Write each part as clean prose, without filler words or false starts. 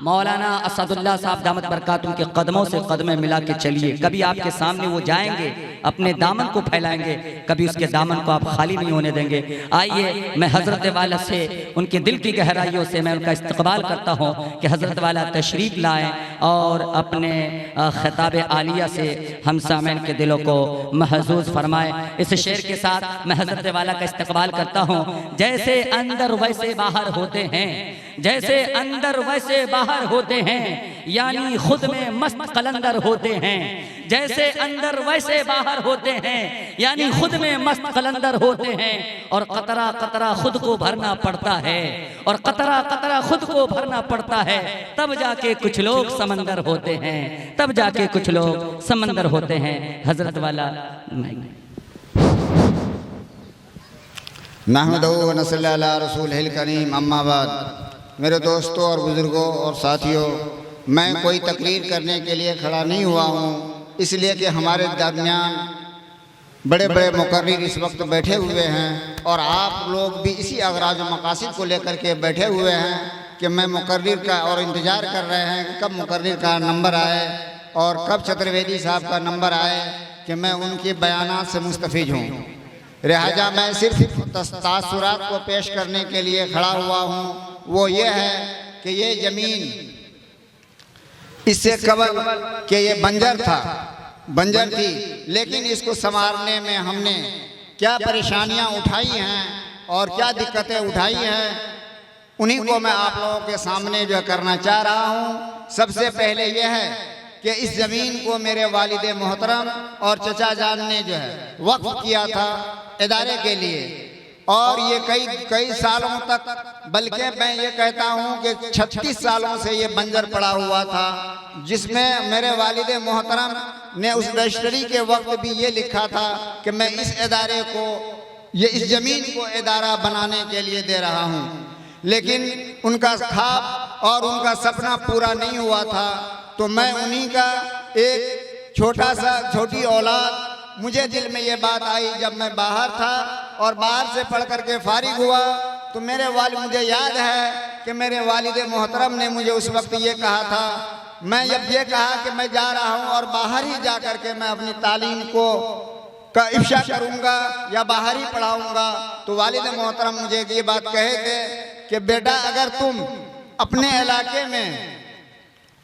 मौलाना असदुल्लाह साहब दामत बरकातुहू के कदमों से कदमें मिला के चलिए। कभी आपके सामने वो जाएंगे, अपने दामन को फैलाएंगे, कभी उसके दामन को आप खाली नहीं होने देंगे। आइए मैं हज़रत वाला से उनके दिल की गहराइयों से मैं उनका इस्तकबाल करता हूँ कि हज़रत वाला तशरीफ़ लाएँ और अपने खिताब आलिया से हम सामईन के दिलों को महजूज फरमाएँ। इस शेर के साथ मैं हज़रत वाला का इस्तकबाल करता हूँ। जैसे अंदर वैसे बाहर होते हैं, जैसे अंदर वैसे बाहर होते हैं, यानी खुद में मस्त कलंदर होते हैं। जैसे अंदर वैसे बाहर होते हैं, यानी खुद में मस्त कलंदर होते हैं। और कतरा कतरा खुद को भरना पड़ता है, और कतरा कतरा खुद को भरना पड़ता है, तब जाके कुछ लोग समंदर होते हैं, तब जाके कुछ लोग समंदर होते हैं। हजरत वाला नहमदुहु व नसल्ली अला रसूलिहिल करीम, अम्मा बाद। मेरे दोस्तों और बुज़ुर्गों और साथियों, मैं कोई तकरीर करने के लिए खड़ा नहीं हुआ हूँ, इसलिए कि हमारे दरमियान बड़े बड़े मुकर्रिर इस वक्त बैठे हुए हैं और आप लोग भी इसी अगराज व मकासिद को लेकर के बैठे हुए हैं कि मैं मुकर्रिर का और इंतज़ार कर रहे हैं कि कब मुकर्रिर का नंबर आए और कब चतुर्वेदी साहब का नंबर आए कि मैं उनके बयानात से मुस्तफ़ीज हूँ। लिहाजा मैं सिर्फ तासुरात को पेश करने के लिए खड़ा हुआ हूँ। वो ये है कि ये ज़मीन इससे कबल कि ये बंजर था, बंजर थी, लेकिन इसको संवारने में हमने क्या परेशानियां उठाई हैं और क्या दिक्कतें उठाई हैं, उन्हीं को मैं आप लोगों के सामने जो करना चाह रहा हूं। सबसे पहले यह है कि इस ज़मीन को मेरे वालिद मोहतरम और चचा जान ने जो है वक्फ किया था इदारे के लिए, और ये कई सालों तक, बल्कि मैं ये कहता हूँ कि 36 सालों से ये बंजर पड़ा हुआ था, जिसमें मेरे वालिद मोहतरम ने उस रजिस्ट्री के वक्त भी ये लिखा था कि मैं इस इदारे को, ये इस ज़मीन को इदारा बनाने के लिए दे रहा हूँ। लेकिन उनका ख्वाब और उनका सपना पूरा नहीं हुआ था, तो मैं उन्हीं का एक छोटी औलाद, मुझे दिल में ये बात आई जब मैं बाहर था और बाहर से पढ़ करके फारिग हुआ, तो मुझे याद है कि मेरे वालिद मोहतरम ने मुझे उस वक्त ये कहा था, मैं जब ये कहा कि मैं जा रहा हूँ और बाहर ही जा कर के मैं अपनी तालीम का इफ्शा करूँगा या बाहर ही पढ़ाऊँगा, तो वालिद मोहतरम मुझे ये बात कहे थे कि बेटा, अगर तुम अपने इलाके में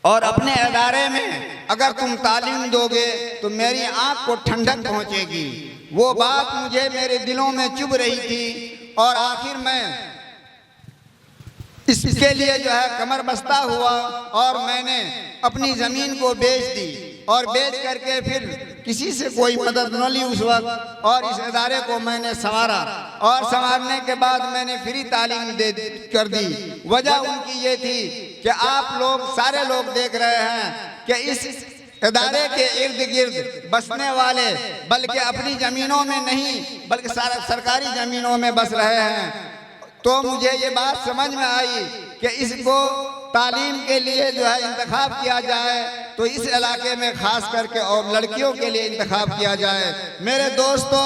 और अपने इदारे में अगर तुम तालीम दोगे तो मेरी आँख को ठंडक पहुँचेगी। वो बात मुझे मेरे दिलों में चुभ रही थी और आखिर मैं इसके लिए जो है कमर बस्ता हुआ और मैंने अपनी ज़मीन को बेच दी, और बेच करके फिर किसी से कोई मदद न ली उस वक्त, और इस इदारे को मैंने संवारा, और संवारने के बाद मैंने फ्री तालीम कर दी। वजह उनकी ये थी कि आप लोग सारे लोग देख रहे हैं कि इस इदारे के इर्द गिर्द बसने वाले बल्कि अपनी ज़मीनों में नहीं बल्कि सरकारी ज़मीनों में बस रहे हैं। तो मुझे ये बात समझ में आई कि इसको तालीम के लिए जो है इंतखाब किया जाए, तो इस इलाके में खास करके और लड़कियों के लिए इंतखाब किया जाए। मेरे दोस्तों,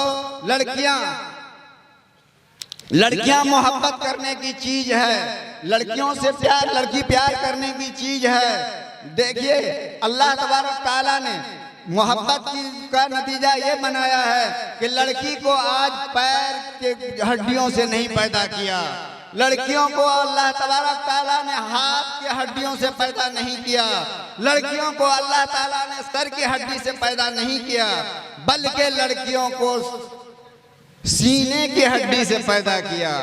लड़कियां मोहब्बत करने की चीज है, लड़कियों से लड़की प्यार करने की चीज है। देखिए, अल्लाह तबारक ताला ने मोहब्बत का नतीजा ये बनाया है कि लड़की को आज पैर के हड्डियों से नहीं पैदा किया, लड़कियों को अल्लाह तबारक ताला ने हाथ की हड्डियों से पैदा नहीं किया, लड़कियों को अल्लाह ताला ने सर की हड्डी से पैदा नहीं किया, बल्कि लड़कियों को सीने की हड्डी से पैदा किया।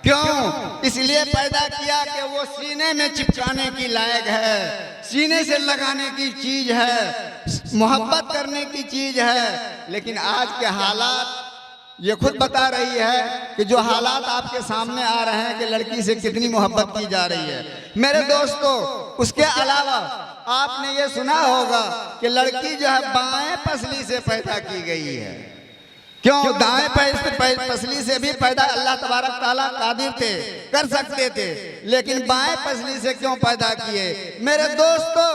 क्यों? इसलिए पैदा किया कि वो सीने में चिपकाने की लायक है, सीने से लगाने की चीज है, मोहब्बत करने की चीज है। लेकिन आज के हालात ये खुद बता रही है कि जो हालात आपके सामने आ रहे हैं कि लड़की से कितनी मोहब्बत की जा रही है। मेरे दोस्तों, उसके अलावा आपने ये सुना होगा कि लड़की जो है बाएं पसली से पैदा की गई है। क्यों? दाएं पसली से भी पैदा अल्लाह तबारक ताला कादिर थे, कर सकते थे, लेकिन बाएं पसली से क्यों पैदा किए? मेरे दोस्तों,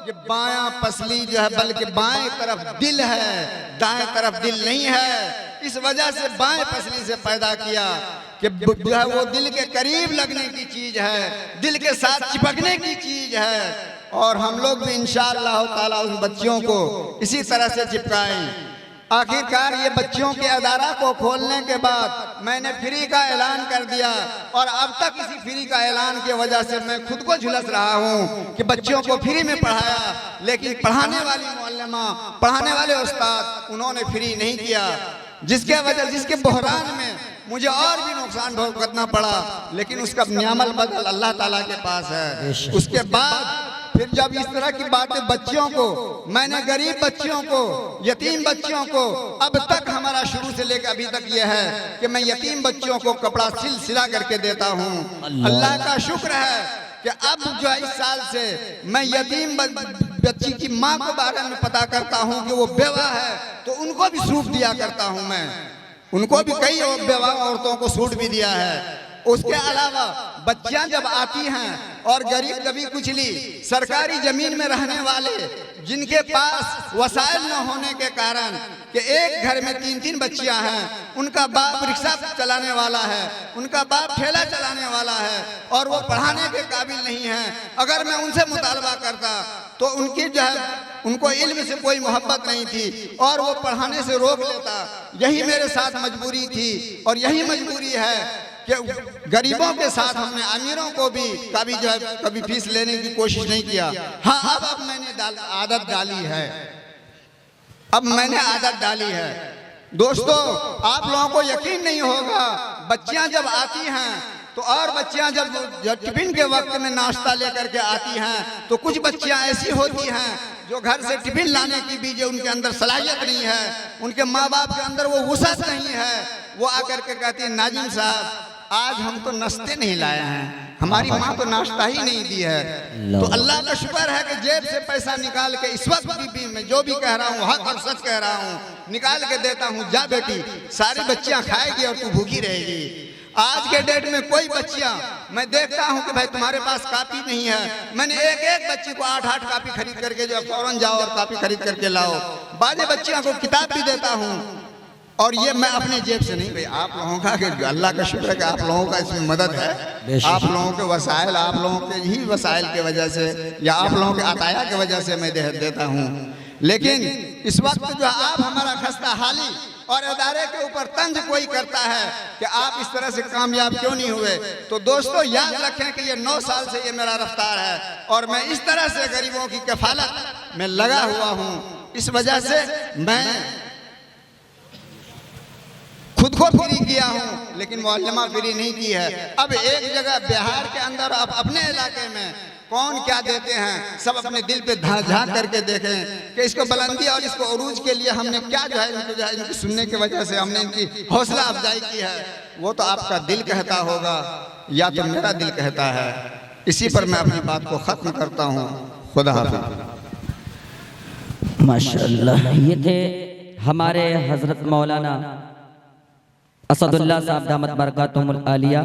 ये बायां पसली जो है बल्कि बाएं तरफ दिल है, दाएं तरफ दिल नहीं है, इस वजह से बाएं पसली से पैदा किया। कि जो है वो दिल के करीब लगने की चीज है, दिल के साथ चिपकने की चीज है। और हम लोग भी इंशाअल्लाह ताला उन बच्चियों को इसी तरह से चिपकाएं। आखिरकार ये बच्चियों के अदारा को खोलने के बाद मैंने फ्री का ऐलान कर दिया, और अब तक इसी फ्री का ऐलान की वजह से मैं खुद को झुलस रहा हूँ कि बच्चियों को फ्री में पढ़ाया, लेकिन पढ़ाने वाली मुअल्लिमा, पढ़ाने वाले उस्ताद, उन्होंने फ्री नहीं किया, जिसके बहरान में मुझे और भी नुकसान भुगतना पड़ा। लेकिन उसका न्यामल बदल अल्लाह ताला के पास है। उसके बाद फिर जब इस तरह की बातें बच्चियों को, मैंने गरीब बच्चियों को, यतीम बच्चियों को, अब तक हमारा शुरू से लेकर अभी तक ये है कि मैं यतीम बच्चियों को कपड़ा सिला करके देता हूँ। अल्लाह का शुक्र है कि अब जो है इस साल से मैं यतीम बच्ची की माँ के बारे में पता करता हूँ कि वो बेवा है, तो उनको भी सूट दिया करता हूँ मैं। उनको भी कई बेवा औरतों को सूट भी दिया है। उसके अलावा बच्चियां जब आती हैं और गरीब कभी कुचली सरकारी जमीन में रहने वाले, जिनके पास वसाइल न होने के कारण कि एक घर में 3-3 बच्चियां हैं, उनका बाप रिक्शा चलाने वाला है, उनका बाप ठेला चलाने वाला है, और वो पढ़ाने के काबिल नहीं है। अगर मैं उनसे मुतालबा करता तो उनकी जो है, उनको इल्म से कोई मोहब्बत नहीं थी और वो पढ़ाने से रोक लेता। यही मेरे साथ मजबूरी थी और यही मजबूरी है कि गरीबों के साथ हमने अमीरों को भी कभी फीस लेने की कोशिश नहीं किया। हाँ, अब मैंने आदत डाली है, अब मैंने आदत डाली है। दोस्तों, आप लोगों को यकीन नहीं होगा, बच्चियां जब आती हैं तो, और बच्चियां जब टिफिन के वक्त में नाश्ता लेकर के आती हैं, तो कुछ बच्चियां ऐसी होती हैं जो घर से टिफिन लाने की भी जो उनके अंदर सलाहियत नहीं है, उनके माँ बाप के अंदर वो वुसअत नहीं है। वो आकर के कहती है, नाजिम साहब आज हम तो नाश्ते नहीं लाए हैं, हमारी माँ तो नाश्ता ही नहीं दी है। तो अल्लाह का शुक्र है कि जेब से पैसा निकाल के इस वक्त भी मैं जो भी कह रहा हूँ हक और सच कह रहा हूँ, निकाल के देता हूँ। जा बेटी, सारी बच्चियाँ खाएगी और तू भूखी रहेगी। आज के डेट में कोई बच्चियां, मैं देखता हूं कि भाई तुम्हारे पास कापी नहीं है, मैंने एक बच्ची को 8 कापी खरीद करके जो फौरन जाओ और कापी खरीद करके लाओ। बाजे बच्चियों को किताब भी देता हूं, और ये मैं अपने जेब से नहीं, भाई आप लोगों का कि अल्लाह का शुक्र है कि आप लोगों का इसमें मदद है। आप लोगों के वसाइल, आप लोगों के ही वसाइल के वजह से या आप लोगों के अताया की वजह से मैं देता हूँ। लेकिन इस वक्त जो आप हमारा खस्ता हाली और अदारे के ऊपर तंज कोई करता है कि आप इस तरह से कामयाब क्यों नहीं हुए, तो दोस्तों याद रखें कि ये 9 साल से ये मेरा रफ्तार है और मैं इस तरह से गरीबों की कफालत में लगा हुआ हूँ। इस वजह से मैं खुद को फ्री किया हूँ, लेकिन मुअल्लिमा फ्री नहीं की है। अब एक जगह बिहार के अंदर, अब अपने इलाके में कौन क्या देते हैं, सब अपने दिल पे झांक करके देखें कि इसको बुलंदी और इसको उरूज के लिए हमने क्या जो है इनकी सुनने की वजह से हमने इनकी हौसला अफजाई की है। वो तो आपका दिल कहता होगा या तो मेरा दिल कहता है। इसी पर मैं अपनी बात को खत्म करता हूँ। खुदा हाफिज़। माशाअल्लाह, ये थे हमारे हजरत मौलाना असदुल्लाह साहब दामत बरकातुहुल आलिया।